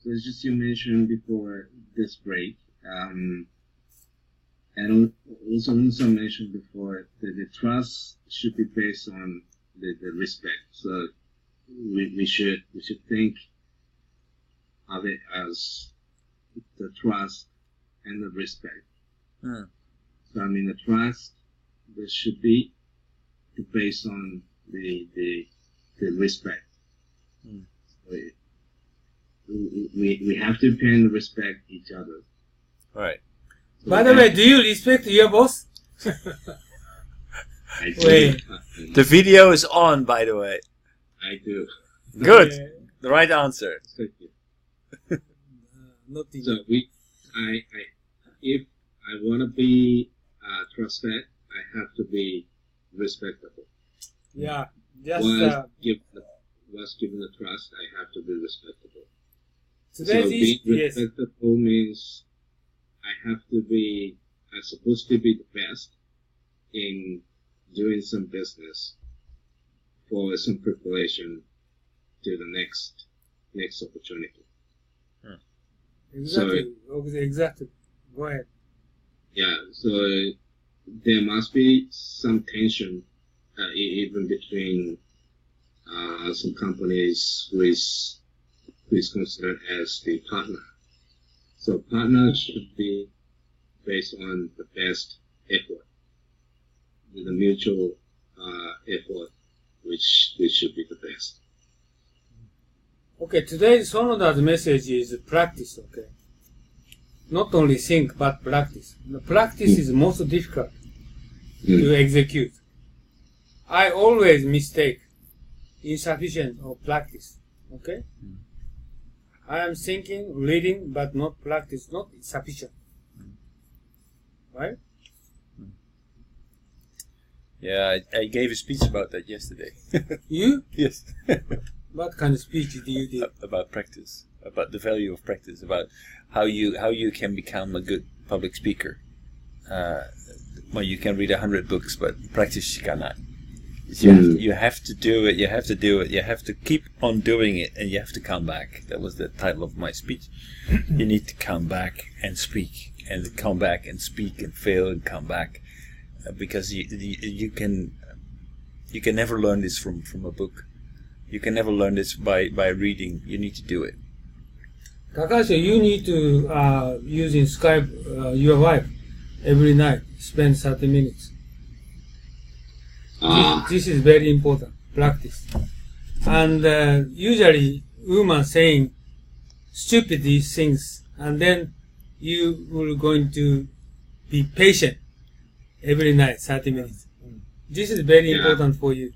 So as just you mentioned before this break, and also mentioned before that the trust should be based on the respect. So we should think of it as the trust and the respect. Mm. So I mean the trust that should be based on the respect. Mm. So we have to pay and respect each other. Right. So By the way, do you respect your boss? I do. Wait. The video is on, by the way. I do. Good. Yeah. The right answer. Thank you. Not in So if I want to be trusted, I have to be respectable. yeah, just Once given the trust, I have to be respectable. today's So being yes. respectable means I'm supposed to be the best in doing some business for some preparation to the next opportunity. Exactly. Exactly. Go ahead. Yeah, so there must be some tension even between some companies who is considered as the partner. So partner should be based on the best effort, the mutual effort, which should be the best. Okay, today's Sonoda's message is practice, okay? Not only think, but practice. The practice is most difficult to execute. I always mistake insufficient of practice, okay? I am thinking, reading, but not practice, not sufficient. Right? Yeah, I gave a speech about that yesterday. You? Yes. What kind of speech did you do? About practice, about the value of practice, about how you can become a good public speaker. Well, you can read 100 books, but practice you cannot. You have to do it. You have to do it. You have to keep on doing it, and you have to come back. That was the title of my speech. You need to come back and speak, and come back and speak, and fail and come back, because you can never learn this from a book. You can never learn this by reading. You need to do it. Takashi, you need to use in Skype your wife every night. Spend 30 minutes. This is very important. Practice. And usually, women saying stupid things, and then you will going to be patient every night, 30 minutes. This is very important for you.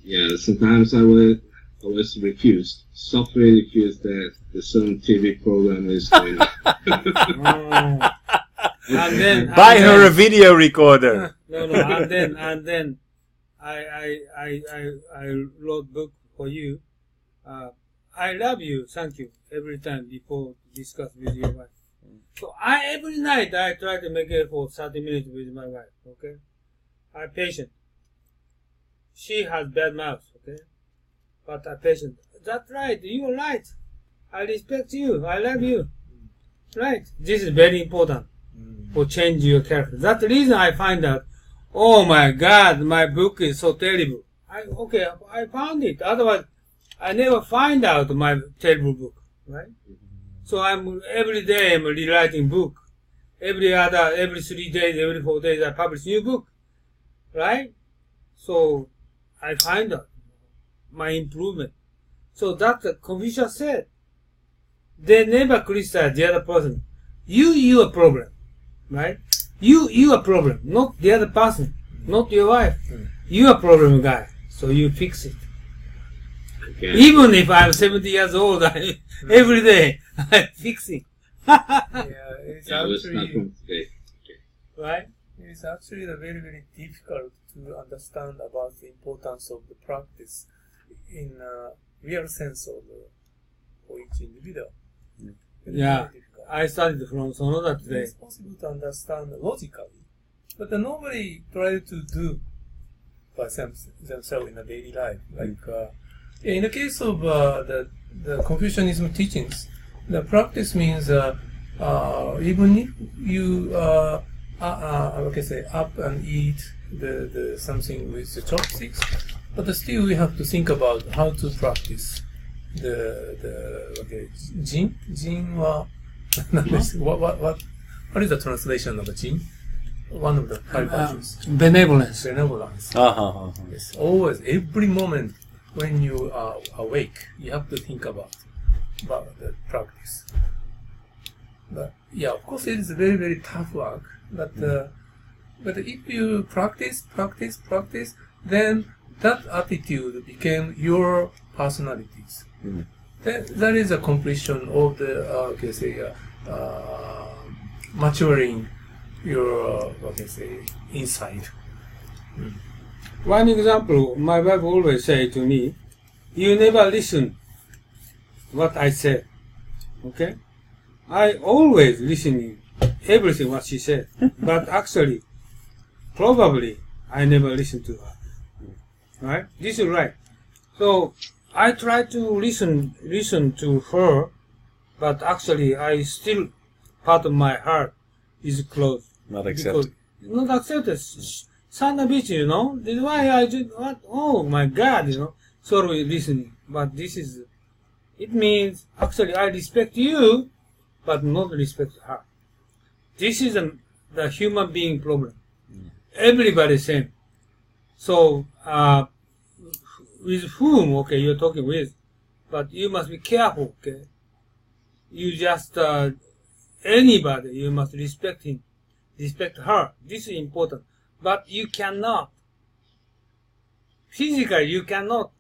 Yeah, sometimes I was refused, softly refused that the some TV program is going on. And then Buy her a video recorder. No, and then I wrote book for you. I love you, thank you, every time before discuss with your wife. So every night I try to make it for 30 minutes with my wife, okay? I'm patient. She has bad mouth, okay? But I'm patient. That's right, you're right. I respect you, I love you. Right? This is very important for change your character. That's the reason I find out, oh my God, my book is so terrible. I found it. Otherwise, I never find out my terrible book, right? So every day I'm rewriting book. Every 3 days, every 4 days I publish new book, right? So I find out my improvement. So that Confucius said, they never criticize the other person. You a problem, right? You a problem, not the other person, not your wife. You a problem guy, so you fix it. Okay. Even if I'm 70 years old, every day I'm fixing. It's actually Right? it's actually very, very difficult to understand about the importance of the practice in real sense of for each individual. Yeah, I studied from Sonoda today. It's possible to understand logically, but nobody tries to do by themselves in a daily life. Like in the case of the Confucianism teachings, The practice means even if you okay, say up and eat the something with the chopsticks, but still we have to think about how to practice the okay, jin wa what is the translation of jin? One of the five virtues. Benevolence. Benevolence. Yes. Always, every moment when you are awake, you have to think about the practice. But yeah, of course, it is very, very tough work. But if you practice, then that attitude became your personalities. That is a completion of the maturing your inside. One example, my wife always say to me, you never listen what I said. Okay? I always listening everything what she said. But actually, probably I never listen to her. Right? This is right. So I try to listen to her, but actually I still, part of my heart is closed. Not accepted. Not accepted. Son of a bitch, you know. This is why I did what? Oh my God, you know. Sorry, listening. But this is, it means actually I respect you, but not respect her. This is the human being problem. Everybody same. So, with whom, okay, you're talking with, but you must be careful, okay. You just, anybody, you must respect him, respect her. This is important. But you cannot. Physically, you cannot.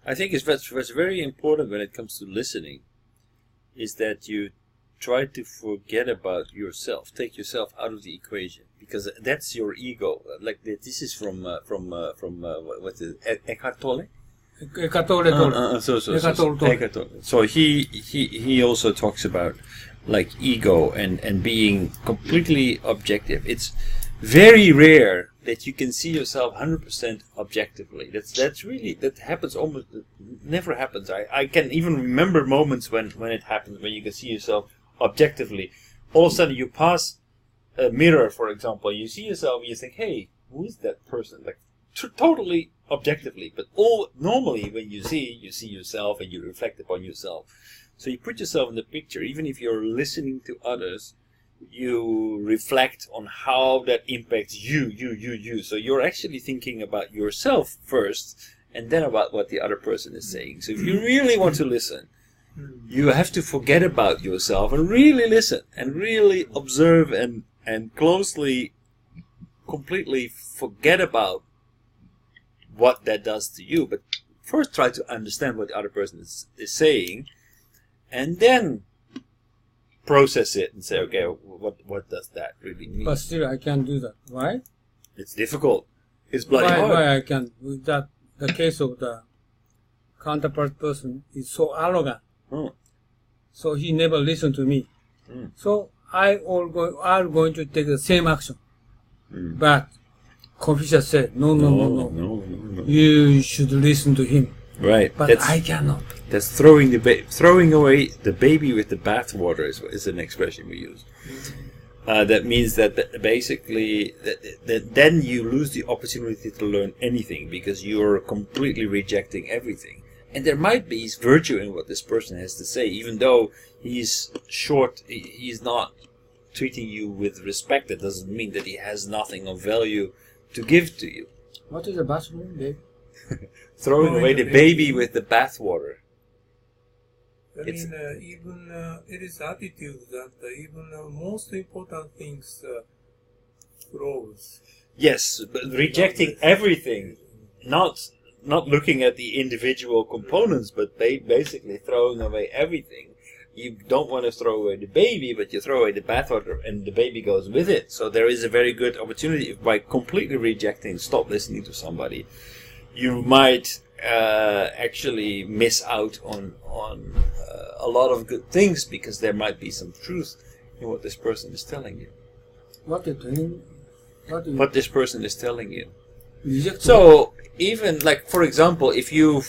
I think what's very important when it comes to listening is that you try to forget about yourself, take yourself out of the equation, because that's your ego. Like this is from what is it? Eckhart Tolle? Eckhart Tolle. So he also talks about like ego and being completely objective. It's very rare that you can see yourself 100% objectively. That happens almost never happens. I can even remember moments when it happens, when you can see yourself objectively. All of a sudden you pass a mirror, for example, you see yourself and you think, hey, who is that person? Like totally objectively. But normally when you see yourself and you reflect upon yourself. So you put yourself in the picture. Even if you're listening to others, you reflect on how that impacts you. So you're actually thinking about yourself first and then about what the other person is saying. So if you really want to listen, you have to forget about yourself and really listen and really observe and closely, completely forget about what that does to you. But first try to understand what the other person is saying and then process it and say, okay, what does that really mean? But still, I can't do that. Why? It's difficult. It's bloody hard. Why I can't? With that, the case of the counterpart person is so arrogant. So he never listened to me. So are going to take the same action. But Confucius said, no. You should listen to him. Right. But I cannot. That's throwing away the baby with the bathwater is an expression we use. That means that basically that then you lose the opportunity to learn anything because you're completely rejecting everything. And there might be virtue in what this person has to say, even though he's not treating you with respect. That doesn't mean that he has nothing of value to give to you. What is the bathroom, babe? Throwing away the baby with the bathwater. I mean, even it is attitude that even most important things grows. Yes, but rejecting everything, not looking at the individual components, but basically throwing away everything. You don't want to throw away the baby, but you throw away the bathwater and the baby goes with it. So there is a very good opportunity by completely rejecting, stop listening to somebody. You might actually miss out on a lot of good things because there might be some truth in what this person is telling you. What this person is telling you? Reject. So even like, for example, if you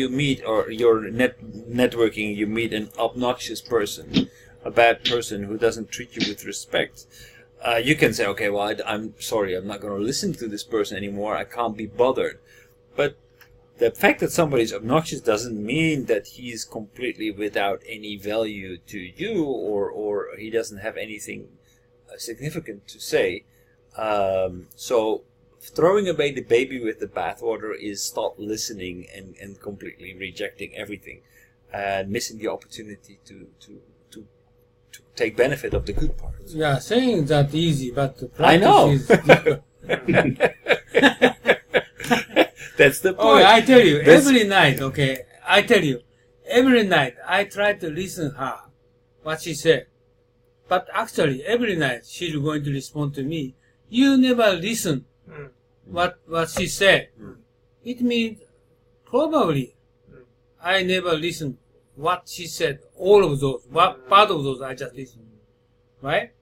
meet, or you're networking, you meet an obnoxious person, a bad person who doesn't treat you with respect, you can say, okay, well, I'm sorry, I'm not going to listen to this person anymore. I can't be bothered. But the fact that somebody's obnoxious doesn't mean that he's completely without any value to you, or he doesn't have anything significant to say. So throwing away the baby with the bathwater is stop listening and completely rejecting everything and missing the opportunity to take benefit of the good parts. Yeah, saying that easy, but the I know. practice is difficult. That's the point. Oh, I tell you, every night, okay, I tell you, every night I try to listen her, what she said. But actually, every night she's going to respond to me. You never listen what she said. It means probably I never listen what she said, all of those, what part of those I just listened. Right?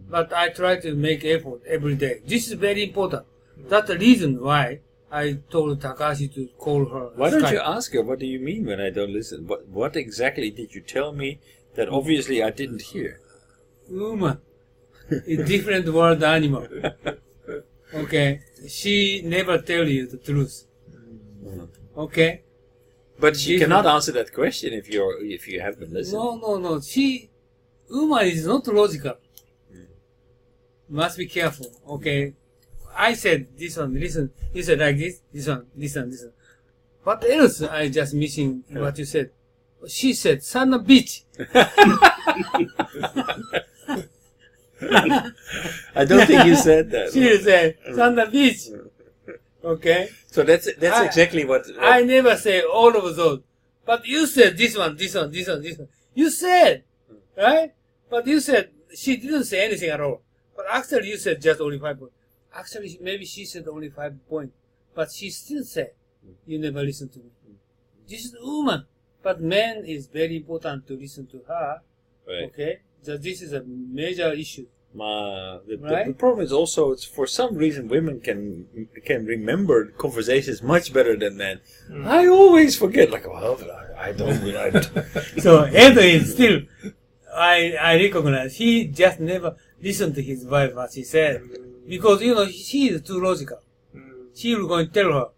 But I try to make effort every day. This is very important. That's the reason why I told Takashi to call her. Why don't Skype. you ask her, what do you mean when I don't listen? What exactly did you tell me that obviously I didn't hear? Woman. It's different world animal. Okay. She never tell you the truth. Okay. But she cannot answer that question if you have been listening. No. Woman is not logical. Must be careful. Okay. I said this one, listen. You said like this one, listen. What else I just missing what you said? She said, son of bitch. I don't think you said that. She said, son of bitch. Okay. So that's exactly what I never say all of those. But you said this one. You said, right? But you said, she didn't say anything at all. But actually you said just only 5 points. Actually, maybe she said only 5 points. But she still said, you never listen to me. This is a woman. But man is very important to listen to her. Right. Okay? So this is a major issue. The problem is also, it's for some reason women can remember conversations much better than men. I always forget, like, well, I don't. So Edo is still, I recognize, he just never listened to his wife what she said. Because, she is too logical. She will go and tell her,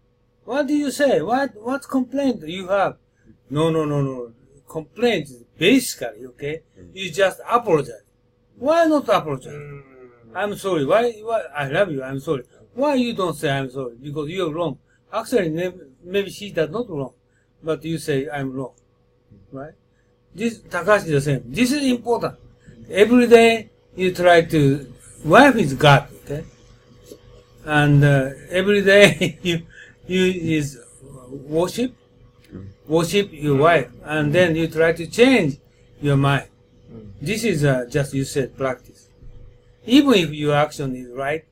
what do you say? What complaint you have? No. Complaint is basically, okay? You just apologize. Why not apologize? I'm sorry. Why? I love you. I'm sorry. Why you don't say I'm sorry? Because you're wrong. Actually, maybe she does not wrong. But you say I'm wrong. Right? This, Takashi is the same. This is important. Every day you try to, wife is God, okay? And every day you is worship your wife, and then you try to change your mind. This is just, you said, practice. Even if your action is right,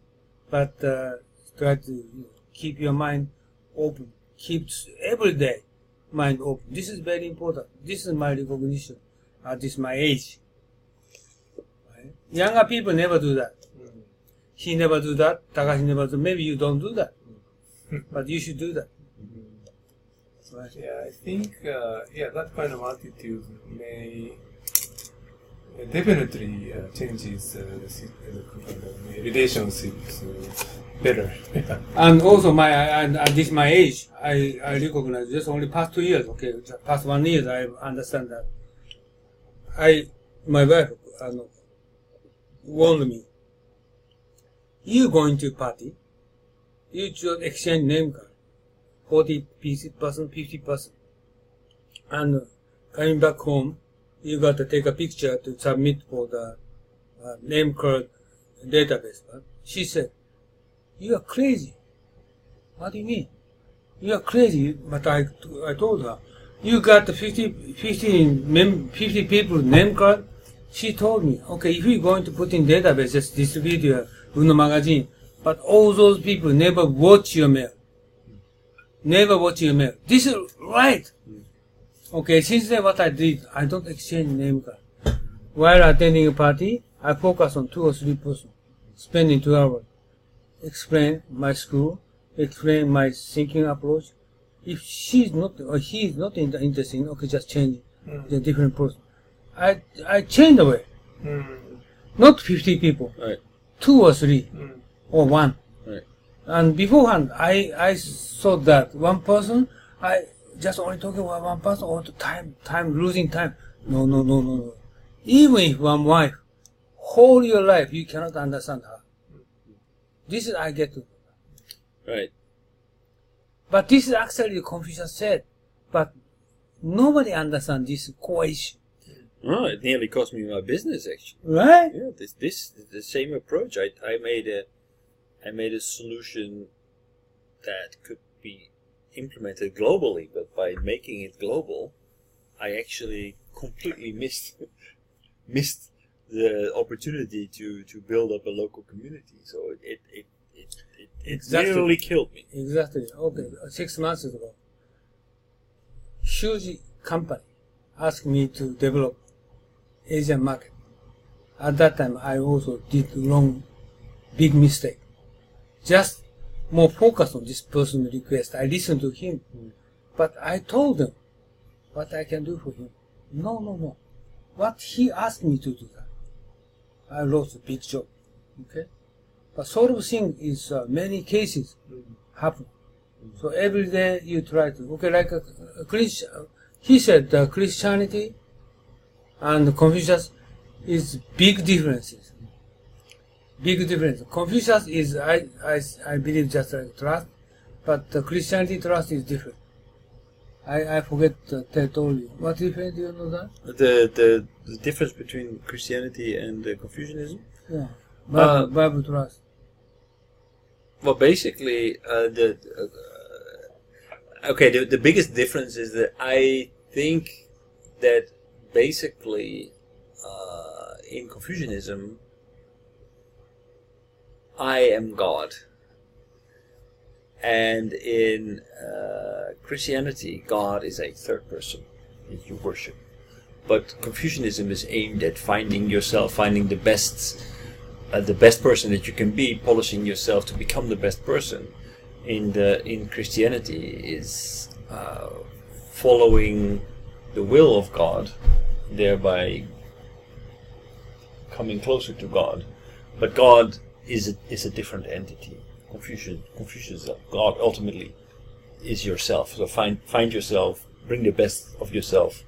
but try to keep your mind open. Keep every day mind open. This is very important. This is my recognition at this my age. Right? Younger people never do that. He never do that. Takashi never do. Maybe you don't do that, but you should do that. Right. Yeah, I think that kind of attitude may definitely changes relationships better. And also at this my age, I recognize just only past 2 years, okay, past 1 year I understand that. My wife warned me, you going to party, you should exchange name card, 40%, 50%, and coming back home, you got to take a picture to submit for the name card database. But she said, you are crazy. What do you mean? You are crazy. But I told her, you got the 50 people name card. She told me, okay, if you're going to put in database, just distribute your Uno magazine. But all those people never watch your mail. Never watch your mail. This is right. Okay, since then what I did, I don't exchange name card. While attending a party, I focus on 2 or 3 persons, spending 2 hours. Explain my school, explain my thinking approach. If she's not or he is not interested in, okay, just change the different person. I change the way. Not 50 people, Right. 2 or 3 or 1. Right. And beforehand, I thought that one person, I just only talking about one person all the time, losing time. No. Even if one wife, whole your life, you cannot understand her. This is I get to. Right. But this is actually Confucius said, but nobody understands this core issue. Oh, it nearly cost me my business, actually. Right? Yeah, this the same approach. I made a solution that could be implemented globally, but by making it global, I actually completely missed the opportunity to build up a local community. So it Exactly. nearly killed me. Exactly. Okay. 6 months ago, huge company asked me to develop Asian market. At that time, I also did big mistake. Just more focus on this person's request. I listened to him, but I told them what I can do for him. No. What he asked me to do that, I lost a big job. Okay, but sort of thing is many cases happen. So every day you try to like a Christian. He said Christianity and Confucius is big differences. Big difference. Confucius is I believe just like trust, but the Christianity trust is different. I forget to tell you. What difference do you know that? The difference between Christianity and Confucianism? Yeah. Bible trust. Well, basically, the biggest difference is that I think that basically in Confucianism, I am God. And in Christianity, God is a third person that you worship. But Confucianism is aimed at finding yourself, finding the best person that you can be, polishing yourself to become the best person. In Christianity is following the will of God, thereby coming closer to God. But God is a different entity. Confucius, God ultimately is yourself. So find yourself, bring the best of yourself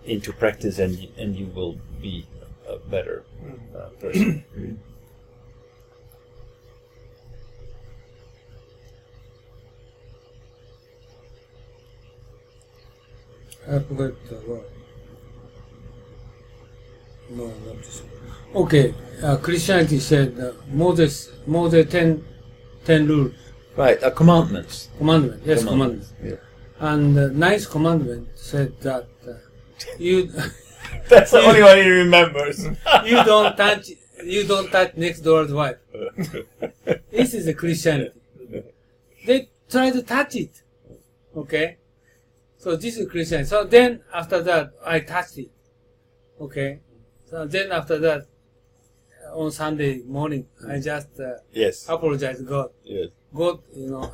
into practice, and you will be a better person. I forgot the word. No, not this one. Okay, Christianity said Moses 10 rules. Right, commandments. Commandment, yes, commandment. Yeah. And the ninth commandment said that you That's the only one he remembers. you don't touch next door's wife. This is a Christianity. They try to touch it. Okay? So this is Christianity. So then after that I touched it. Okay? So then after that on Sunday morning I just Yes. apologize to God. Yes. God,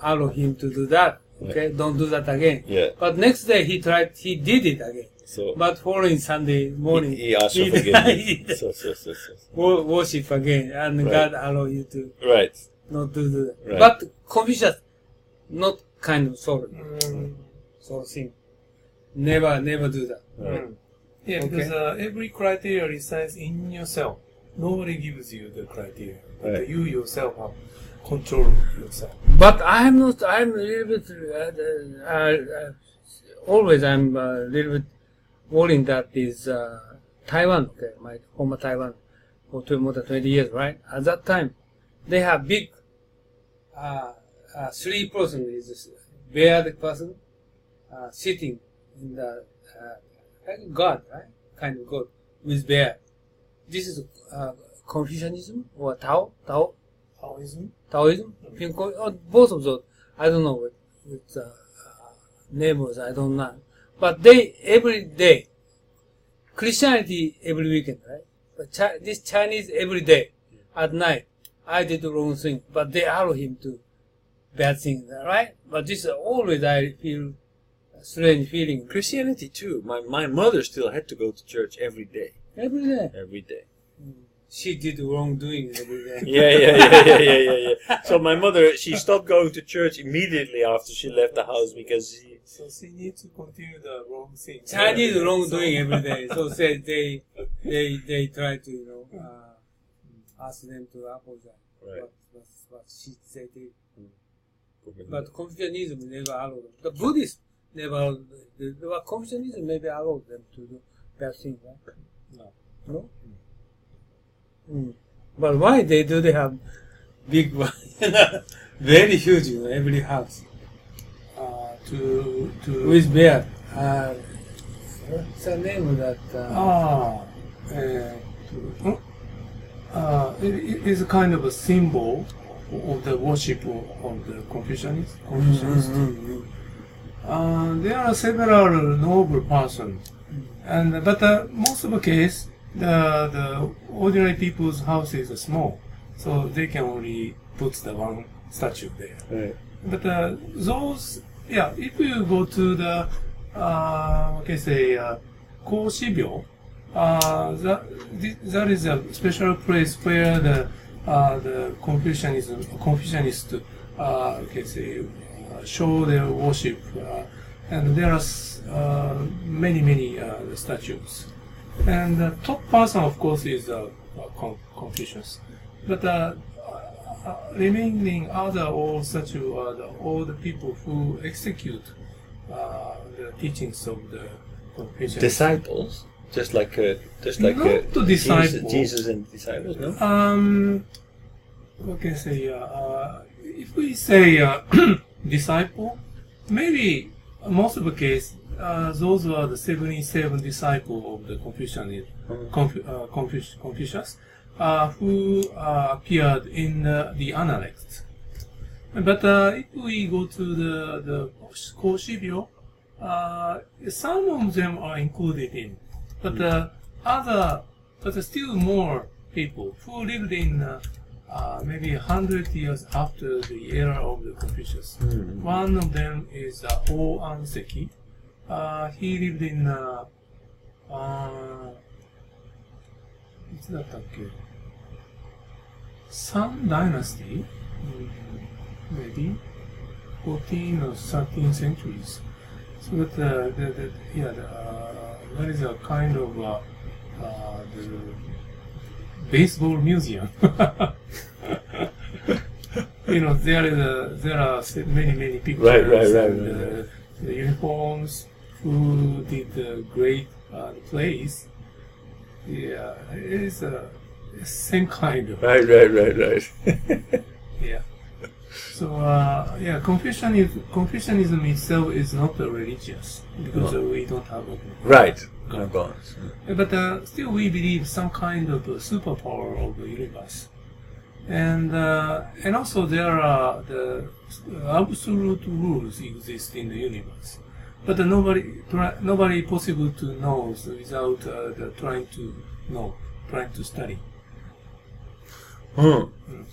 allow him to do that. Okay? Don't do that again. Yeah. But next day he did it again. So But following Sunday morning, he asked for forgiveness. So. Worship again, and Right. God allow you to Right. not do that. Right. But Confucius, not kind of sorry, sort of thing. Never do that. Right. Yeah, Okay. because every criteria resides in yourself. Nobody gives you the criteria. But Right. you yourself have control yourself. But I'm a little bit, always I'm a little bit worrying that is Taiwan, okay, my former Taiwan, for more than 20 years, right? At that time, they have big, 3-person is this bearded person, sitting in the, like God, right? Kind of God, with beard. This is Confucianism or Taoism? Taoism? Both of those. I don't know with neighbors, I don't know. But they, every day, Christianity every weekend, right? But this Chinese every day, at night, I did the wrong thing, but they allow him to bad things, right? But this is always I feel a strange feeling. Christianity too. My mother still had to go to church every day. Every day. Every day. She did wrongdoing every day. Yeah. So my mother, she stopped going to church immediately after she left the house because So she needs to continue the wrong thing. Chinese wrongdoing every day. So say they try to ask them to apologize. Right. But she said they. But Confucianism never allowed them. The Buddhists never allowed them. Confucianism maybe allowed them to do bad things, right? No? But why they have big one? Very huge, every house. With bear. What's the name of that? It is a kind of a symbol of the worship of the Confucianists. There are several noble persons, but most of the case, the ordinary people's houses are small, so they can only put the one statue there. Right. But those, if you go to the, Koshibyo, that is a special place where the Confucianists, show their worship, and there are many statues. And the top person, of course, is Confucius. But remaining other all statues are all the people who execute the teachings of the Confucius. Disciples, just like Not to disciple. Jesus and disciples, no? What can I say? If we say disciple, maybe most of the case, those are the 77 disciples of the Confucius, who appeared in the Analects. But if we go to the Koshibyo, some of them are included in, but still more people who lived in maybe 100 years after the era of the Confucius. One of them is O Anseki. He lived in San Dynasty, maybe 14th or 13th centuries. So that that is a kind of the baseball museum. There are many pictures. Right. The uniforms, who did the great plays. Yeah, it is the same kind of. Right. Yeah. So Confucianism itself is not religious because we don't have a Right. Bonds. But still, we believe some kind of superpower of the universe, and also there are the absolute rules exist in the universe, but nobody possible to know without trying to study.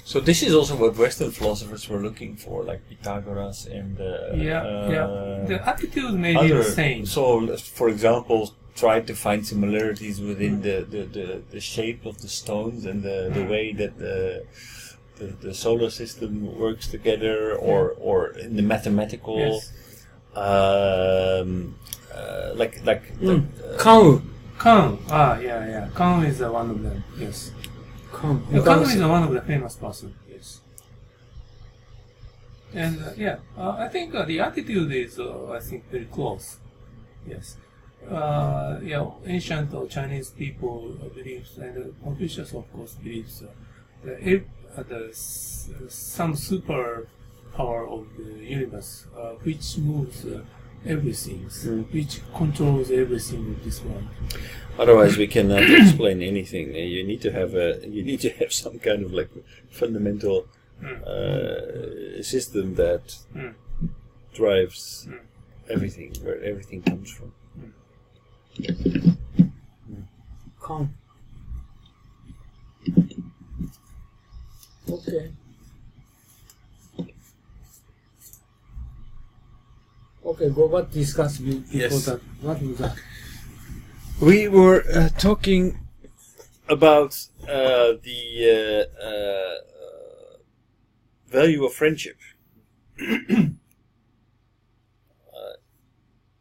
So this is also what Western philosophers were looking for, like Pythagoras and the attitude may be the same. So, for example, try to find similarities within the shape of the stones and the way that the solar system works together, or in the mathematical, Kang. Kang is one of them. Yes. Kang is one of the famous person. Yes. And I think the attitude is very close. Yes. Ancient Chinese people believes, and Confucius of course believes some super power of the universe, which moves everything, which controls everything of this world. Otherwise, we cannot explain anything. You need to have some kind of like fundamental system that drives everything, where everything comes from. Come. Okay. Okay, but what discussed before Yes. that? What was that? We were talking about the value of friendship.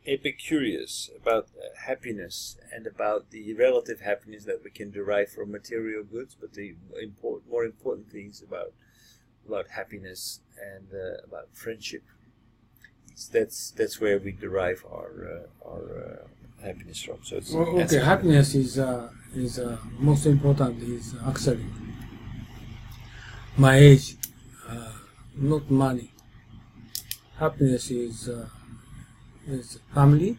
Epicurus, about happiness and about the relative happiness that we can derive from material goods, but the more important things about happiness and about friendship. That's where we derive our happiness from. So it's Okay, happiness is most important is actually my age, not money. Happiness is family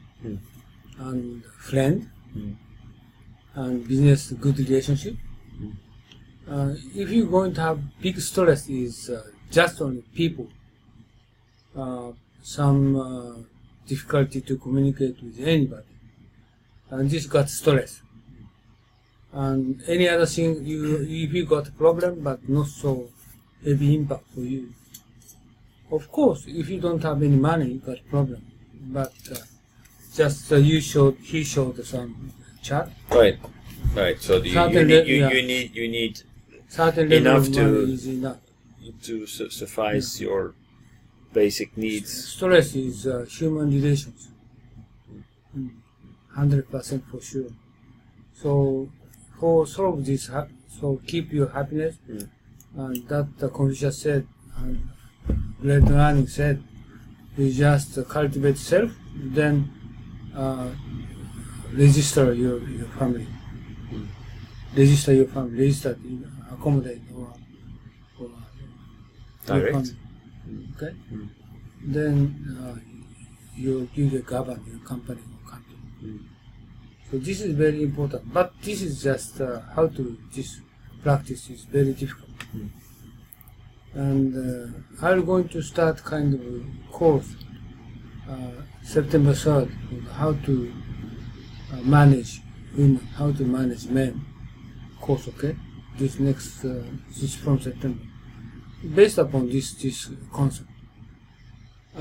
and friend and business good relationship. If you're going to have big stress is just only people, some difficulty to communicate with anybody, and this got stress. And any other thing, if you got a problem but not so heavy impact for you. Of course, if you don't have any money, you got a problem. But he showed some chart. Right. So you need certain level enough of money is enough. to suffice your basic needs. Stress is human relations. 100% for sure. So for solve this, so keep your happiness, and that the Confucius said, and Great Learning said, you just cultivate self, then register your family. Register your family, register, accommodate or your family. Okay? Then you get govern your company or country. So this is very important. But this is just how to this practice is very difficult. And I'm going to start kind of a course September 3rd on how to manage women, how to manage men course, okay? This next, this from September. Based upon this concept.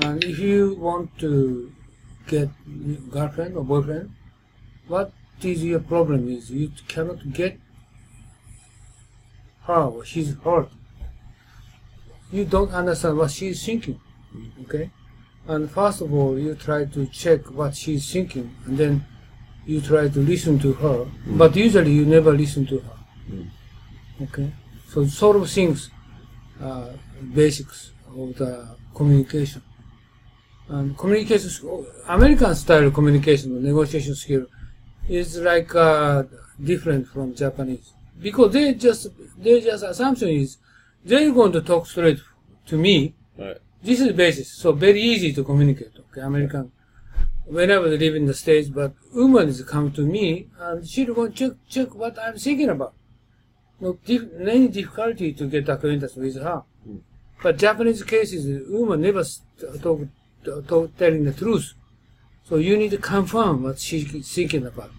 And if you want to get girlfriend or boyfriend, what is your problem is you cannot get her or she's hurt. You don't understand what she's thinking, okay? And first of all, you try to check what she's thinking, and then you try to listen to her, but usually you never listen to her, okay? So sort of things, basics of the communication. And communication, American style communication, negotiation skill, is like different from Japanese, because they just assumption is they're going to talk straight to me. Right. This is basis, so very easy to communicate. Okay, American, whenever they live in the States, but woman is come to me and she's going to check what I'm thinking about. No any difficulty to get acquaintance with her. But Japanese case is woman never telling the truth, so you need to confirm what she's thinking about.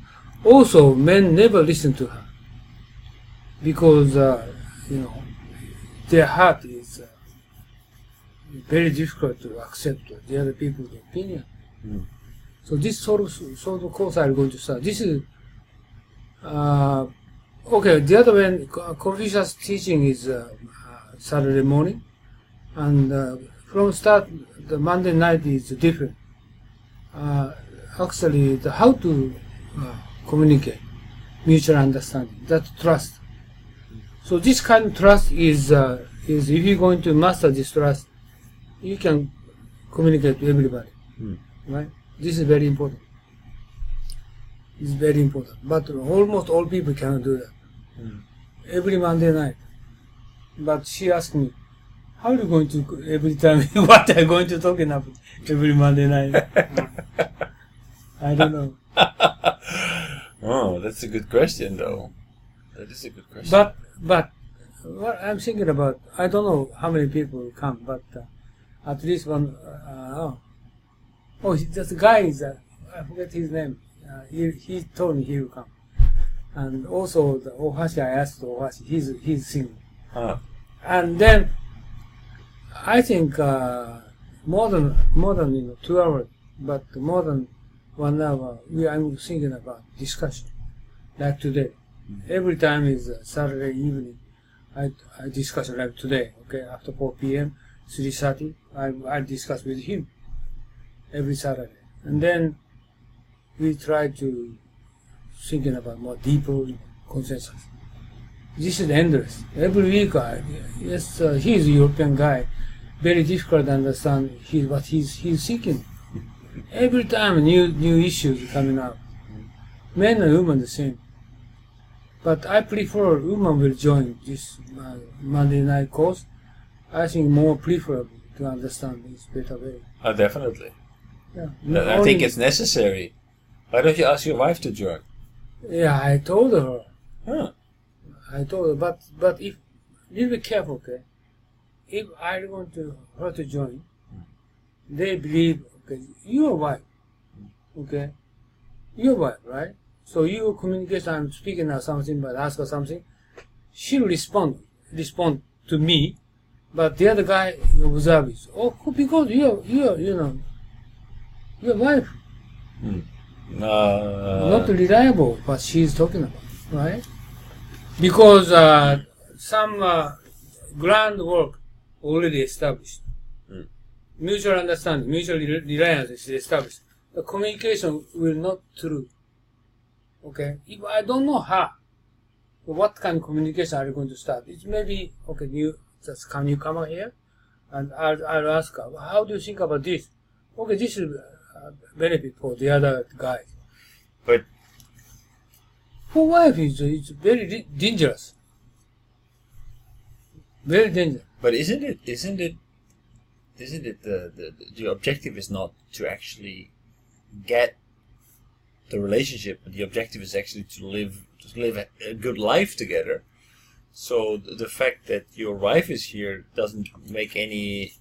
Also, men never listen to her because their heart is very difficult to accept the other people's opinion. So this sort of course I'm going to start. This is okay. The other one, Confucius teaching is Saturday morning, and from start the Monday night is different. Actually, the how to communicate, mutual understanding, that trust. So this kind of trust is if you're going to master this trust, you can communicate to everybody, right? This is very important. It's very important. But almost all people cannot do that. Every Monday night. But she asked me, how are you going to every time what are you going to talk about every Monday night? I don't know. Oh, that's a good question, though. That is a good question. But what I'm thinking about, I don't know how many people will come, but at least one. The guy is I forget his name. He told me he will come, and also the Ohashi. I asked Ohashi. He's single, and then I think more than 2 hours but more than 1 hour, I'm thinking about discussion. Like today. Every time is Saturday evening, I discuss like today, okay, after 4 p.m., 3:30, I discuss with him every Saturday. And then we try to thinking about more deeper consensus. This is endless. Every week, he's a European guy, very difficult to understand what he's thinking. Every time new issues coming up. Men and women the same. But I prefer women will join this Monday night course. I think more preferable to understand this better way. Oh, definitely. Yeah. I think it's necessary. Why don't you ask your wife to join? Yeah, I told her. Huh. I told her, but if little bit careful, okay. If I want her to join, they believe, okay, your wife, okay, your wife, right? So you communicate, I'm speaking now something, but ask her something, she'll respond to me, but the other guy observe it. Oh, because your wife, not reliable, what she's talking about, right? Because some groundwork already established. Mutual understanding, mutual reliance is established. The communication will not true. Okay, if I don't know how, what kind of communication are you going to start? It may be, okay, can you come out here? And I'll ask her, how do you think about this? Okay, this is benefit for the other guys. But for wife, it's very dangerous. Very dangerous. But isn't it the objective is not to actually get the relationship, but the objective is actually to live a good life together. So the fact that your wife is here doesn't make any.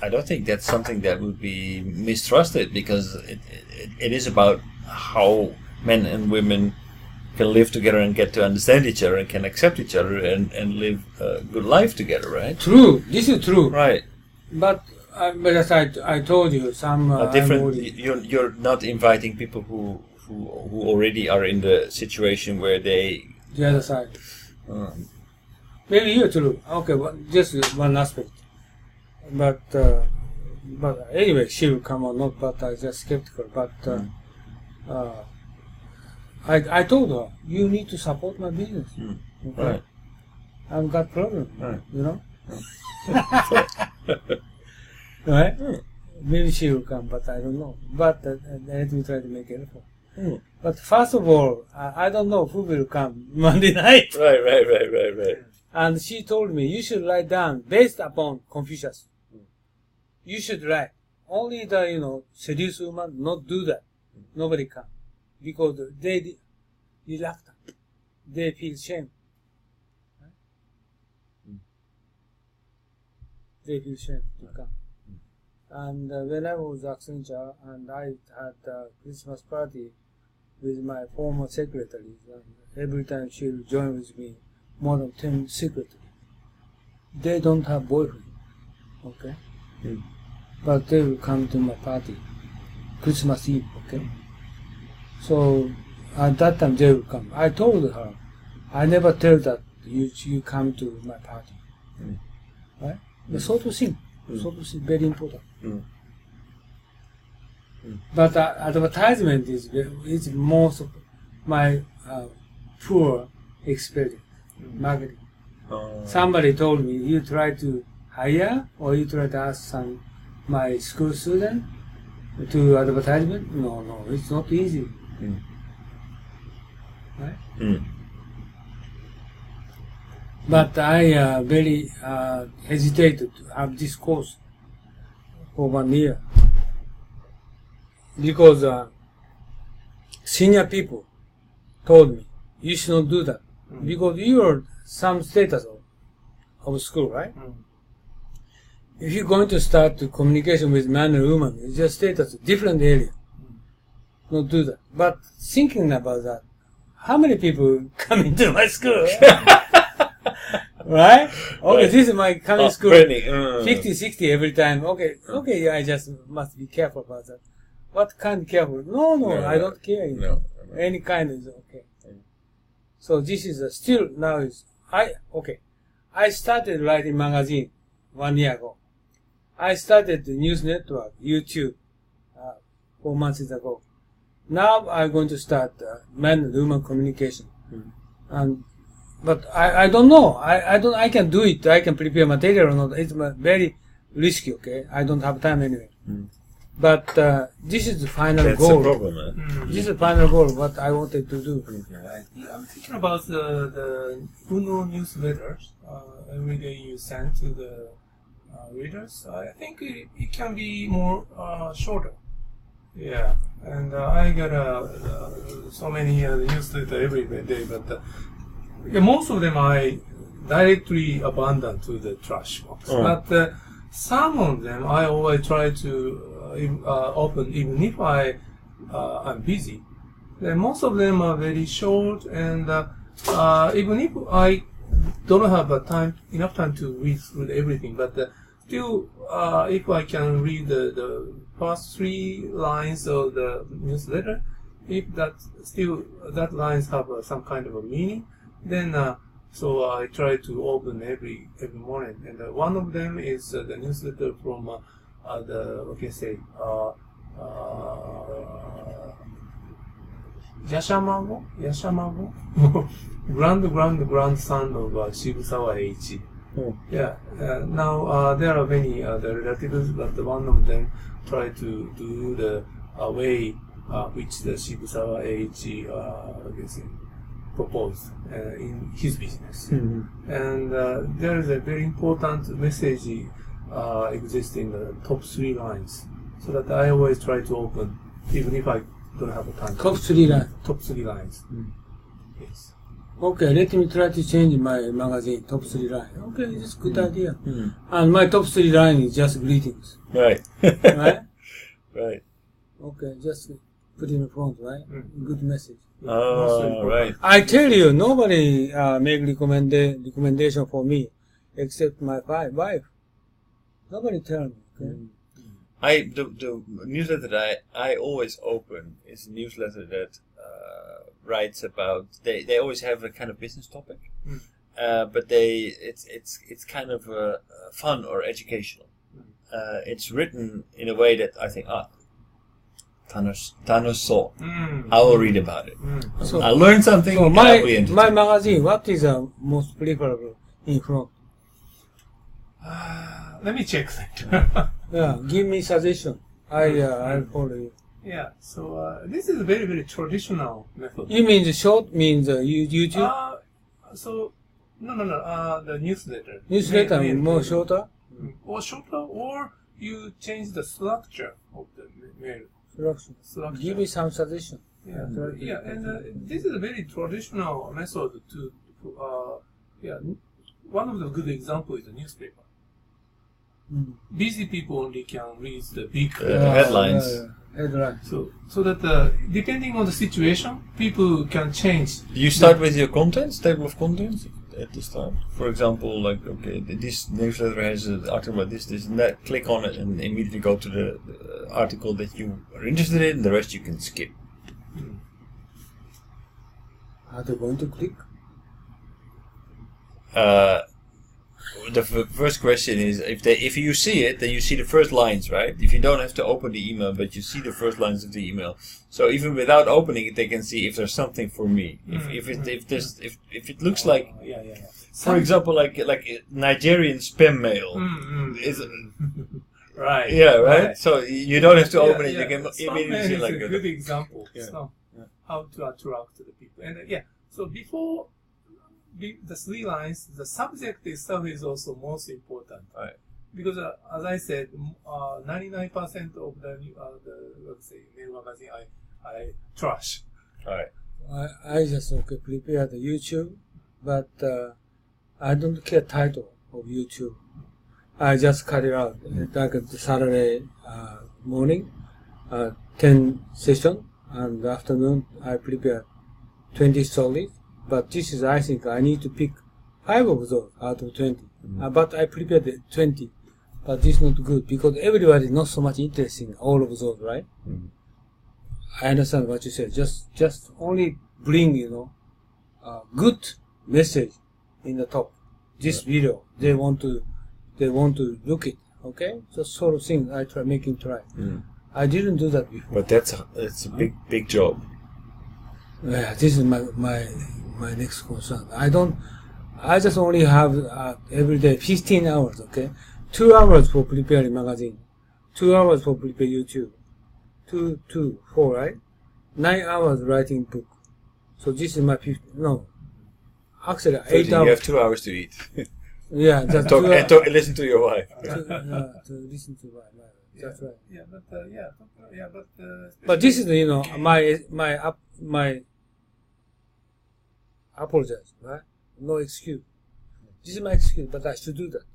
I don't think that's something that would be mistrusted, because it is about how men and women can live together and get to understand each other and can accept each other and live a good life together, right? True. This is true. Right. But as I told you, some different. You're not inviting people who already are in the situation where they. The other side. Maybe you're true. Okay, but just one aspect. But anyway, she will come or not. But I just skeptical. But I told her, you need to support my business. Okay? Right. I've got problem. Right. You know. Right? Maybe she will come, but I don't know. But let me try to make it effort. But first of all, I don't know who will come Monday night. Right. And she told me, you should write down based upon Confucius. You should write. Only the, seduced woman not do that. Nobody come. Because they reluctant. They feel shame. Right? They feel shame to come. And when I was Accenture, and I had a Christmas party with my former secretaries, and every time she will join with me, more than 10 secretaries. They don't have boyfriend, okay? But they will come to my party, Christmas Eve, okay? So at that time they will come. I told her, I never tell that you come to my party, right? The sort of thing, very important. But advertisement is most of my poor experience, marketing. Somebody told me, you try to hire or you try to ask my school student to advertisement. No, it's not easy. Right? But I very hesitated to have this course for 1 year. Because senior people told me, you should not do that. Because you are some status of school, right? If you're going to start the communication with man and woman, it's just status, different area. Not do that. But thinking about that, how many people come into my school? Right? Okay, this is my coming school. Burning. 50, 60 every time. Okay, yeah, I just must be careful about that. What kind of careful? No, I don't care. No. Any kind is okay. So this is still now is I started writing magazine 1 year ago. I started the news network, YouTube, 4 months ago. Now I'm going to start man-woman communication. But I don't know. I can do it. I can prepare material or not. It's very risky. Okay, I don't have time anyway. But this is the final goal. That's the problem. This is the final goal. What I wanted to do. I'm thinking about the UNO newsletters. Every day you send to the readers. I think it can be more shorter. Yeah, and I get so many newsletters every day, but most of them I directly abandon to the trash box. But some of them I always try to open, even if I'm busy. Then most of them are very short, and even if I don't have enough time to read through everything, but still, if I can read the first 3 lines of the newsletter, if that lines have some kind of a meaning, then so I try to open every morning. And one of them is the newsletter from Yashamago, grandson of Shibusawa Eiichi. Yeah. Now there are many the relatives, but one of them try to do the way which the Shibusawa Eiichi proposed in his business. And there is a very important message exists in the top 3 lines, so that I always try to open, even if I don't have the time. Top 3 lines. Top 3 lines. Yes. Okay, let me try to change my magazine, top 3 line. Okay, it's a good idea. And my top 3 line is just greetings. Right. Right? Right. Okay, just put in the front, right? Good message. Oh, right. I tell you, nobody make recommendation for me except my wife. Nobody tell me. Okay? The newsletter that I always open is a newsletter that writes about they always have a kind of business topic, but it's kind of fun or educational. It's written in a way that I think Thanos saw. I will read about it. So, I learned something. So my magazine, what is most preferable in front? Let me check that. Yeah, give me suggestion. I'll follow you. Yeah, so this is a very, very traditional method. You mean the short means YouTube? So, no, the newsletter. Newsletter more shorter? Or shorter, or you change the structure of the mail. Structure. Give me some suggestion. Yeah, and this is a very traditional method to, one of the good examples is the newspaper. Busy people only can read the big headlines. Headlines. So that depending on the situation, people can change. You start with your contents, table of contents at the start. For example, like, okay, this newsletter has an article about this, and that. Click on it and immediately go to the article that you are interested in. The rest you can skip. Are they going to click? The first question is if you see it, then you see the first lines, right? If you don't have to open the email, but you see the first lines of the email, so even without opening it, they can see if there's something for me. If it looks like, for example, like Nigerian spam mail, is right? Yeah, right. So you don't have to open it. You can immediately see like a good example. So how to attract the people, and so before. The 3 lines, the subject itself is also most important. Right. Because as I said, 99% of the let's say mail magazine I trash. Right. I just prepare the YouTube, but I don't care title of YouTube. I just cut it out. Like the Saturday morning, 10 session, and afternoon I prepare 20 stories. But this is, I think, I need to pick 5 of those out of 20. But I prepared 20. But this is not good because everybody is not so much interested in all of those, right? I understand what you said. Just only bring, good message in the top. This video, they want to look it. Okay, so sort of thing I try making try. I didn't do that before. But it's a big job. Yeah, this is my next concern. I just only have every day 15 hours. Okay, 2 hours for preparing magazine, 2 hours for prepare YouTube, 4, right? 9 hours writing book. So this is my 15. No, actually 8 hours. You have 2 hours to eat. Yeah, that's Listen to your wife. to listen to my wife. That's right. Yeah, But this is my apologize, right? No excuse. This is my excuse, but I should do that.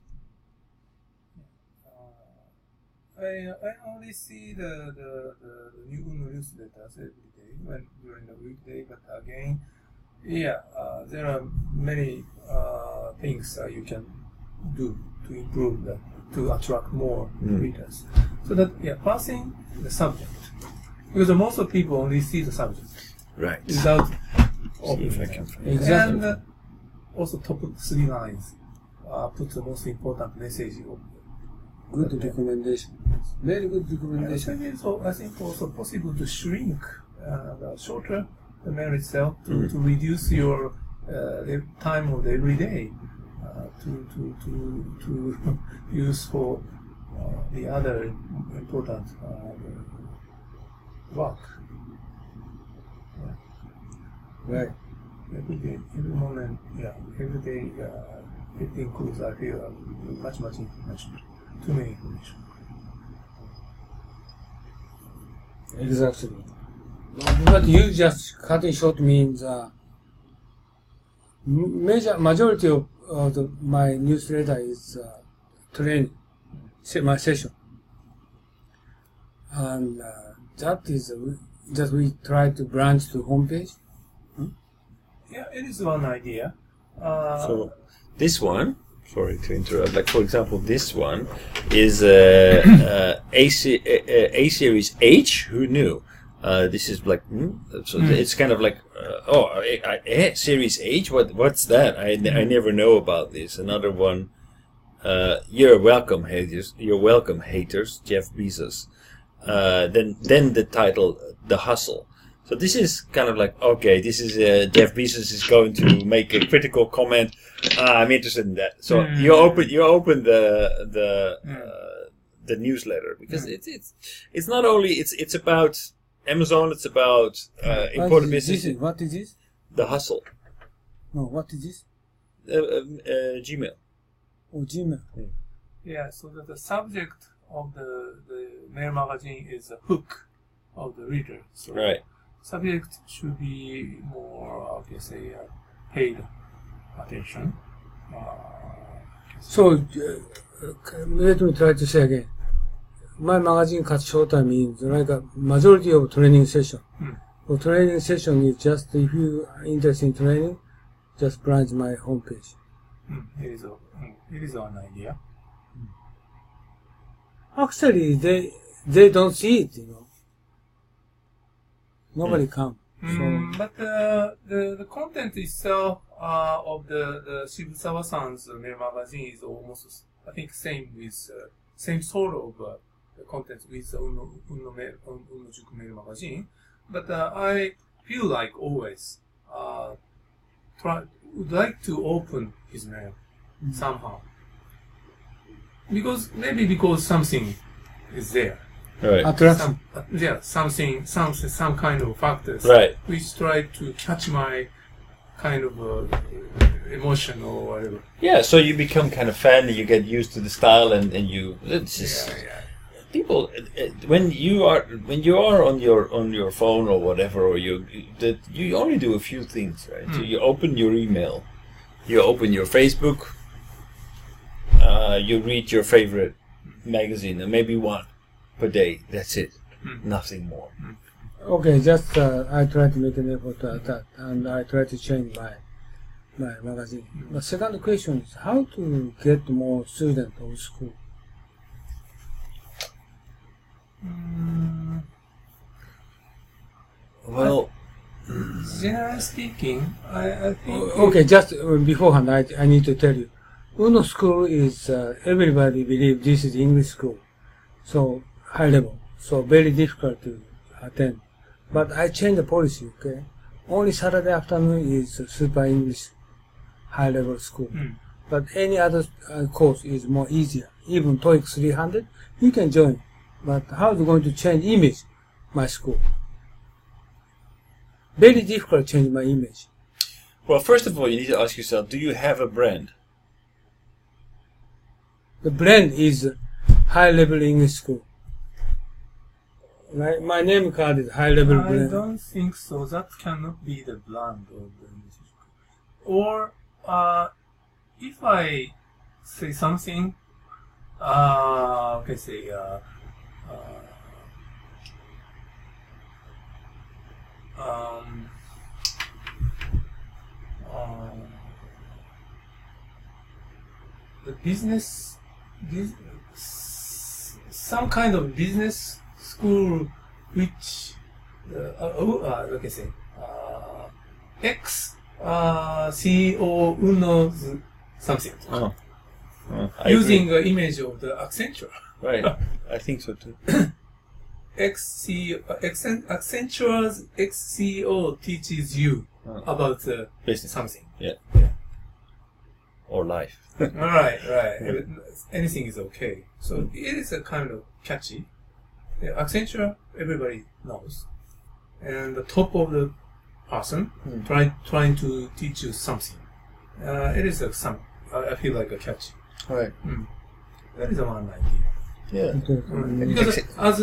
I only see the new newsletters every day during the weekday, but again, there are many things you can do to improve that, to attract more readers. So that, first thing, the subject. Because most of people only see the subject. Right. Without See if I can find Exactly. And also top 3 lines put the most important message of Good recommendation. Very good recommendation. So I think also possible to shrink the shorter the mail itself to reduce your time of every day to use for the other important work. Right. Every day, every moment, every day it includes, I feel, much information. Too many information. Exactly. But you just cutting short means majority of my newsletter is training, my session, and that is just we try to branch to homepage. Yeah, it is one idea. So this one, sorry to interrupt, like for example, this one is A series H. Who knew? This is like so it's kind of like series H. What's that? I never know about this. Another one. You're welcome, haters. You're welcome, haters. Jeff Bezos. Then the title, The Hustle. So this is kind of like, okay, this is Jeff Bezos is going to make a critical comment. I'm interested in that. So you open the newsletter because it's not only it's about Amazon. It's about important business. What is this? The Hustle. No, what is this? Gmail. Oh, Gmail. Yeah, so the subject of the mail magazine is a hook of the reader. So Right. Subject should be more, paid attention. So let me try to say again. My magazine cut shorter means like a majority of training session. For training session is just if you are interested in training, just branch my homepage. It is one idea. Actually, they don't see it, Nobody come. But the content itself of the Shibusawa-san's mail magazine is almost, I think, same sort of content with Unno-juku mail magazine. But I feel like always would like to open his mail somehow. Because something is there. Right. Attraction. Some kind of factors, Right. which try to catch my kind of emotion or whatever. Yeah, so you become kind of fan, and you get used to the style, and you. It's just, people when you are on your phone or whatever, or you only do a few things, right? So you open your email, you open your Facebook, you read your favorite magazine, and maybe one per day. That's it. Nothing more. Okay, just I try to make an effort at that, and I try to change my magazine. The second question is how to get more students of school. Well, Generally speaking, I think... Okay, just beforehand, I need to tell you. UNO school is, everybody believes this is English school. So, high level. So, very difficult to attend. But I changed the policy, okay? Only Saturday afternoon is super English high level school. But any other course is more easier. Even TOEIC 300, you can join. But how is it going to change image, my school? Very difficult to change my image. well, first of all, you need to ask yourself: do you have a brand? The brand is high level English school. Right? My name card is high level I brand. don't think so. That cannot be the brand of the English school. Or if I say something, okay, say the business, some kind of business school which okay, say ex CEO knows something using the image of the Accenture. Right, I think so too. Accenture's ex-CEO teaches you about Business. something. Yeah. Or life. Right. Anything is okay. So it is a kind of catchy. Accenture, everybody knows. And the top of the person trying to teach you something. It is I feel like a catchy. Right. That is one idea. Yeah. Okay. Because as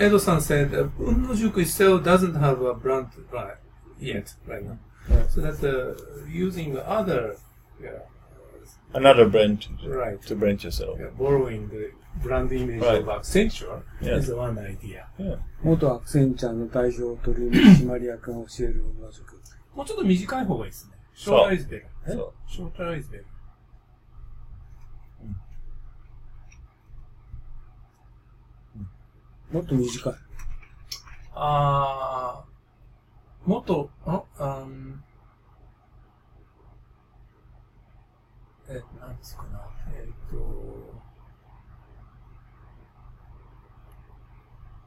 Edo-san said, Unno-juku itself doesn't have a brand yet right now. Yeah. So that's using other Another brand right to brand yourself. borrowing the brand image Right. of Accenture Yeah. is one idea. Yeah. 元アクセンチャーの代表取締役が教える同じく。もうちょっと短い方がいいですね。そう Shorter is better. そう。 Shorter is better. もっと短い。もっと、なんですかな。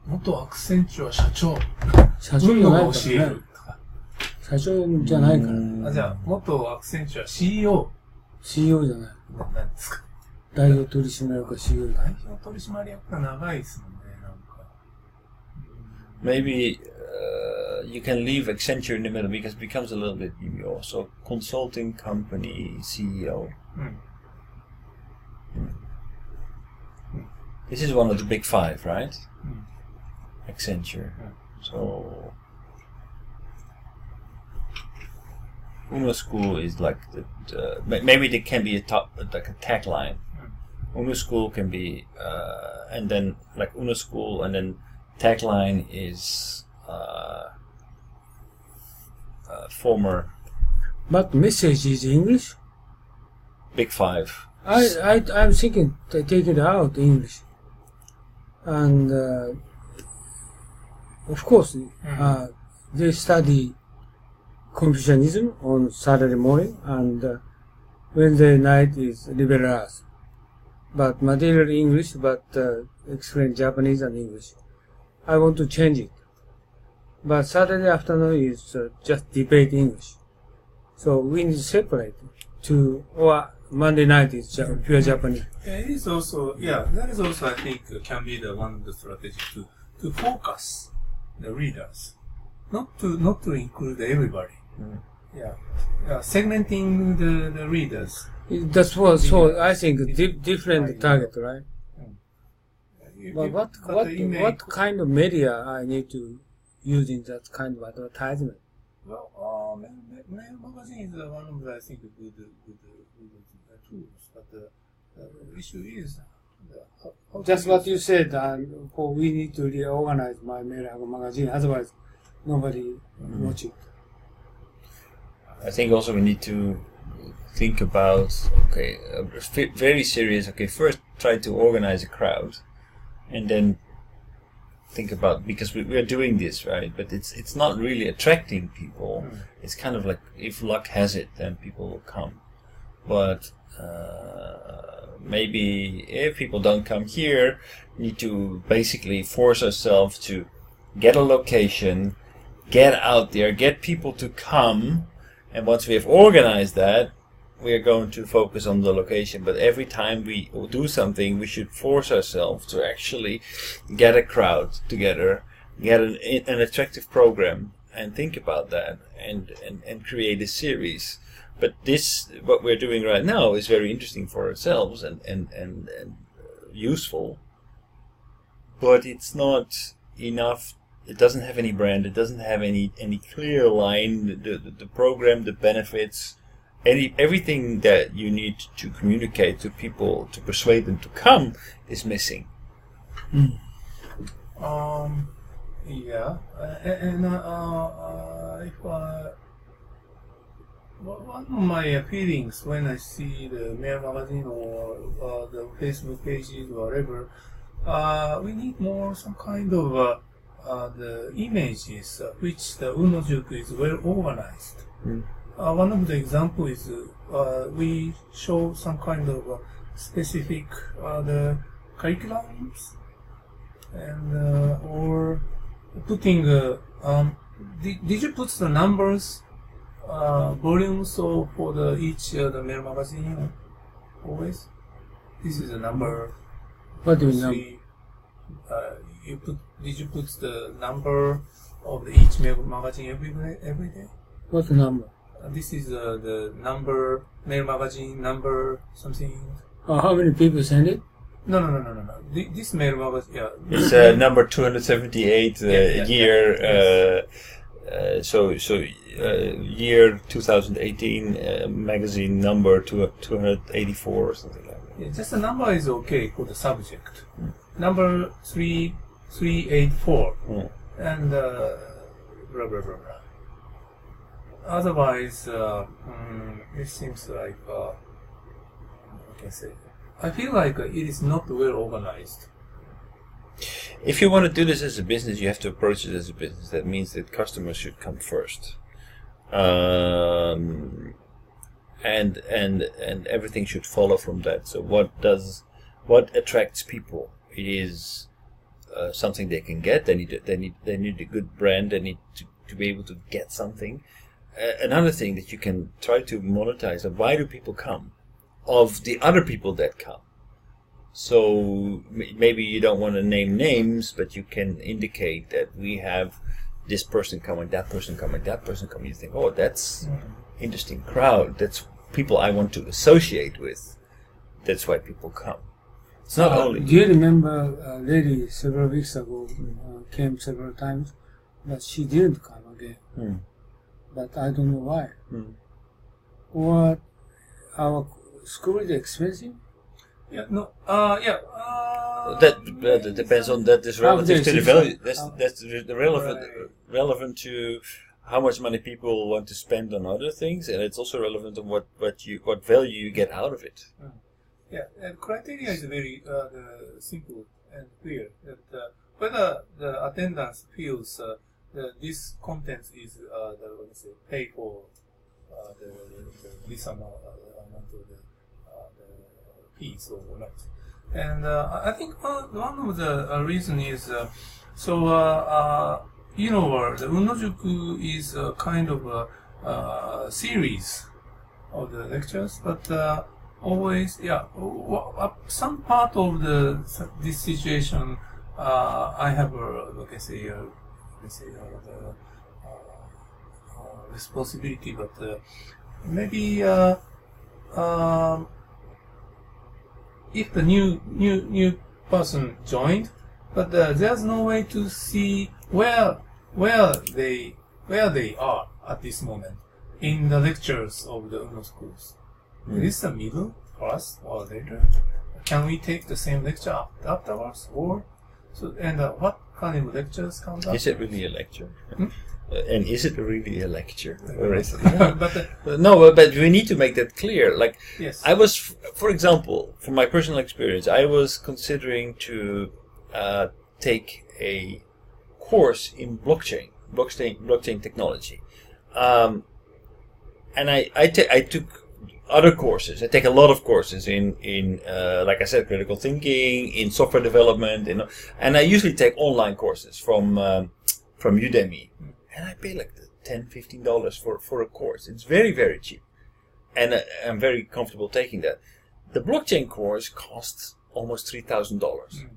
元アクセンチュア社長。社長じゃないから教えねる。とか。社長じゃないから。じゃあ、元アクセンチュア CEO。 CEO じゃない。何ですか。代表取締役が CEO だ代ね。表取締役が長いですもんね、なんか。Maybe you can leave Accenture in the middle because it becomes a little bit also consulting company CEO. This is one of the big five, right? Accenture. So UNO School is like maybe there can be like a tagline. UNO School can be and then like UNO School and then tagline is former But message is English? big five. I'm thinking to take it out English. And of course, they study Confucianism on Saturday morning and Wednesday night is liberal arts. But material English, but explain Japanese and English. I want to change it. But Saturday afternoon is just debate English. So we need to separate or Monday night is pure Japanese. It is also, that is also, I think, can be the one of the strategy to focus the readers, not to include everybody. Segmenting the readers. That's what. So I think different target, right? But what kind of media I need to use in that kind of advertisement? Well, mail magazine is one of the, I think, good tools. But the issue is Just what you said. We need to reorganize my mail magazine. Otherwise, nobody watch it. I think also we need to think about, okay, very serious, okay, first try to organize a crowd, and then think about, because we are doing this, right, but it's not really attracting people. It's kind of like, if luck has it, then people will come. But maybe if people don't come here, we need to basically force ourselves to get a location, get out there, get people to come, and once we have organized that, we are going to focus on the location. But every time we do something, we should force ourselves to actually get a crowd together, get an attractive program, and think about that, and create a series. But this, what we're doing right now, is very interesting for ourselves and useful. But it's not enough. It doesn't have any brand. It doesn't have any clear line. The program, the benefits, everything that you need to communicate to people to persuade them to come is missing. Yeah, and if one of my feelings when I see the mail magazine or the Facebook pages or whatever, we need more some kind of the images which the Unojuku is well organized. One of the examples is we show some kind of specific the curriculums, and or putting did you put the numbers volumes for the each the mail magazine always? This is a number. What do you mean? Did you put the number of each mail magazine every day? What's the number? This is the number, mail magazine number, something. How many people send it? No. This mail magazine, yeah. It's number 278 year. So year 2018 magazine number 284 or something like that. Yeah, just the number is okay for the subject. Number 384 and blah blah blah. Otherwise, it seems like I can say, I feel like it is not well organized. If you want to do this as a business, you have to approach it as a business. That means that customers should come first, and everything should follow from that. So what attracts people? It is something they can get. They need a good brand. They need to be able to get something. Another thing that you can try to monetize: why do people come? Of the other people that come. So maybe you don't want to name names, but you can indicate that we have this person coming, that person coming, that person coming. You think, oh, that's interesting crowd. That's people I want to associate with. That's why people come. It's not only. Do you remember a lady several weeks ago came several times, but she didn't come again. But I don't know why. Or our school is expensive? Yeah, no, that depends on that. Is relative to the value. That's relevant to how much money people want to spend on other things, and it's also relevant on what value you get out of it. Yeah, and criteria is very simple and clear. That whether the attendance feels this content is pay for this amount of the fees or not. And I think one of the reason is the Unojuku is a kind of a series of the lectures, but always, some part of this situation I have responsibility, but maybe if the new person joined, but there's no way to see where they are at this moment in the lectures of the Uno schools. Is this the middle, first, or later? Can we take the same lecture afterwards, or so? And what kind of lectures comes up? Is it really a lecture? And is it really a lecture? Or is it, But no, but we need to make that clear. Like, yes, I was, for example, from my personal experience, I was considering to take a course in blockchain technology, and I took other courses. I take a lot of courses in like I said, critical thinking, in software development, and I usually take online courses from Udemy, and I pay like $10-15 for a course. It's very, very cheap, and I'm very comfortable taking that. The blockchain course costs almost $3,000.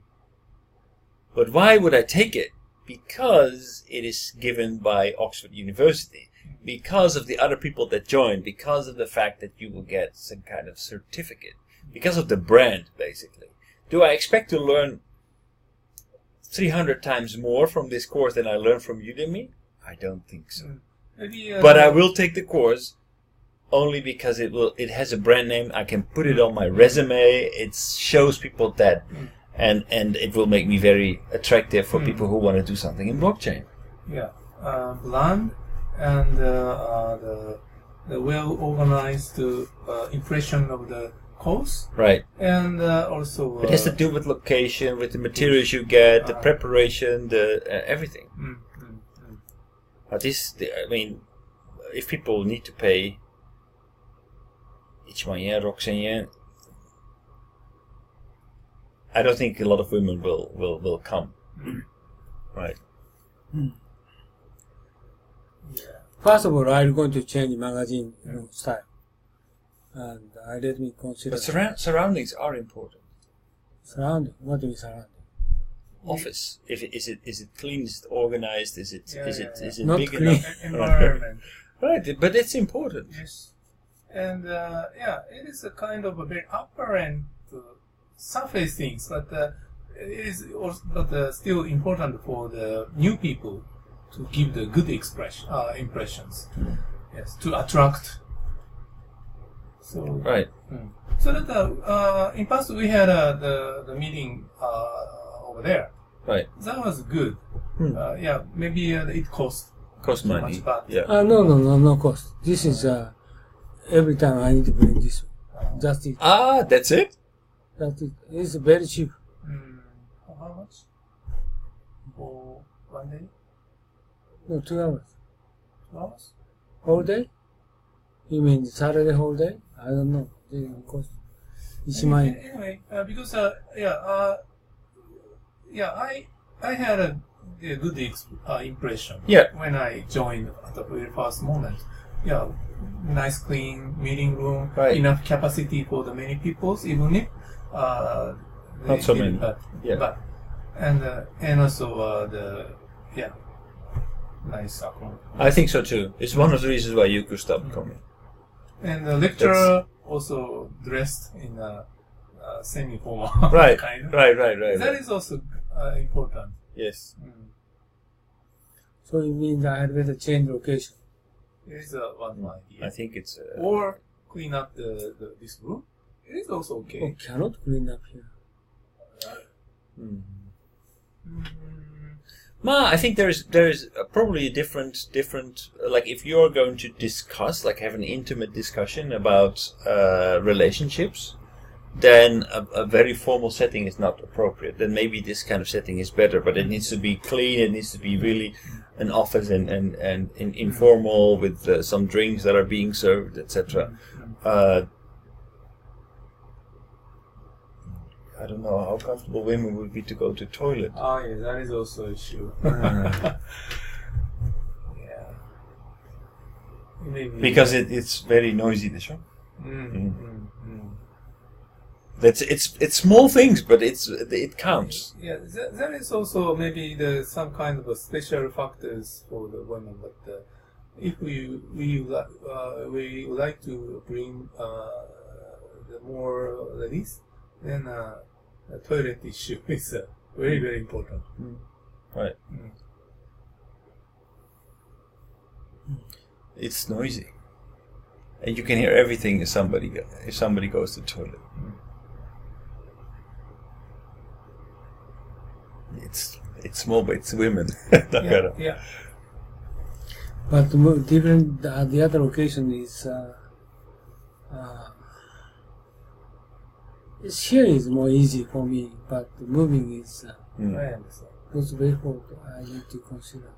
But why would I take it? Because it is given by Oxford University, because of the other people that join, because of the fact that you will get some kind of certificate, because of the brand, basically. Do I expect to learn 300 times more from this course than I learned from Udemy? I don't think so. maybe, But I will take the course only because it has a brand name. I can put it on my resume. It shows people that, and it will make me very attractive for people who want to do something in blockchain. Yeah, brand and the well organized impression of the course, Right. and also It has to do with location, with the materials you get, the preparation, the everything. But I mean, if people need to pay 1,000 yen, 6,000 yen, I don't think a lot of women will come. Right. First of all, I'm going to change magazine style, and let me consider. But surroundings are important. Surrounding. What do you surround? Office. Is it clean? Is it organized? Is it Not big clean. enough? environment. Right, but it's important. Yes, and it is a kind of a very apparent surface things, but it is also, but still important for the new people to give the good impressions. Yes, to attract. So Right. So that in past we had the meeting over there. Right. That was good. Maybe it cost Cost so money. much, but Yeah. No cost. This is every time I need to bring this. Just it. That's it? That's it. It's very cheap. how much for 1 day? No, 2 hours. 2 hours? Whole day? You mean Saturday whole day? I don't know. It cost 1万円. Anyway, because I had a good impression when I joined at the very first moment. Yeah, nice clean meeting room, Right. enough capacity for the many peoples, even if Not so many. But and also nice accommodation. I think so too. It's one of the reasons why you could stop coming. And the lecturer also dressed in a semi-formal Right. kind of. Right. That is also important. Yes. So it means I had better change location. It is one idea. I think it's. Or clean up this room. It is also okay. Oh, cannot clean up here. I think there's probably a different like if you're going to discuss, like have an intimate discussion about relationships, then a very formal setting is not appropriate. Then maybe this kind of setting is better, but it needs to be clean. It needs to be really an office and informal with some drinks that are being served, etc. I don't know how comfortable women would be to go to toilet. Oh yeah, that is also an issue. Yeah. Maybe. Because it's very noisy, the show. It's small things, but it counts. Yeah, there is also maybe some kind of a special factors for the women. But if we would like to bring the more ladies, then the toilet issue is very, very important. Right. It's noisy, and you can hear everything if somebody goes to the toilet. It's small, but it's women. Yeah. But different. The other occasion is here is more easy for me, but moving is I understand. was very hard. I need to consider.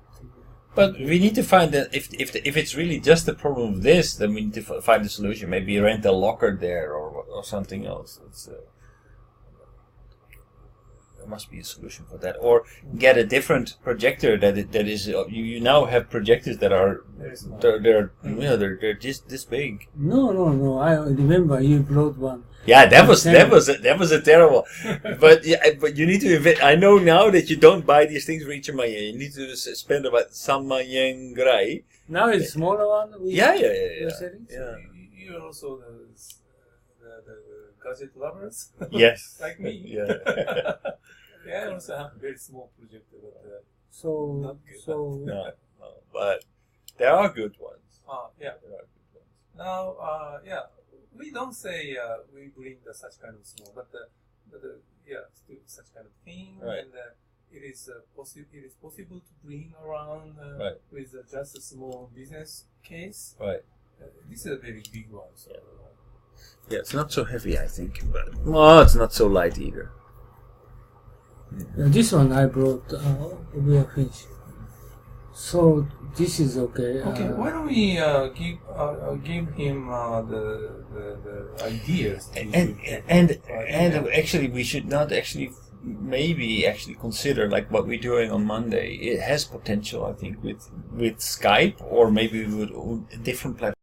But we need to find that if it's really just a problem of this, then we need to find a solution. Maybe rent a locker there or something else. There must be a solution for that, or get a different projector that is. You now have projectors that are they're just this big. No. I remember you brought one. Yeah, that was a terrible. But but you need to. I know now that you don't buy these things for 1 万円. You need to spend about 3万円ぐらい. Now it's smaller one. Yeah. You're also the gadget lovers. Yes. Like me. Yeah. Yeah, I also have a very small projector, but So No, but there are good ones. yeah. There are good ones. Now, we don't say we bring such kind of small, but still such kind of thing, Right. and it is possible to bring around Right. with just a small business case. Right. This is a very big one. So. Yeah, it's not so heavy, I think, but it's not so light either. this one I brought. We are finished. So this is okay. Okay, why don't we give him the ideas And actually, we should not maybe consider like what we're doing on Monday. It has potential, I think, with Skype or maybe with a different platform.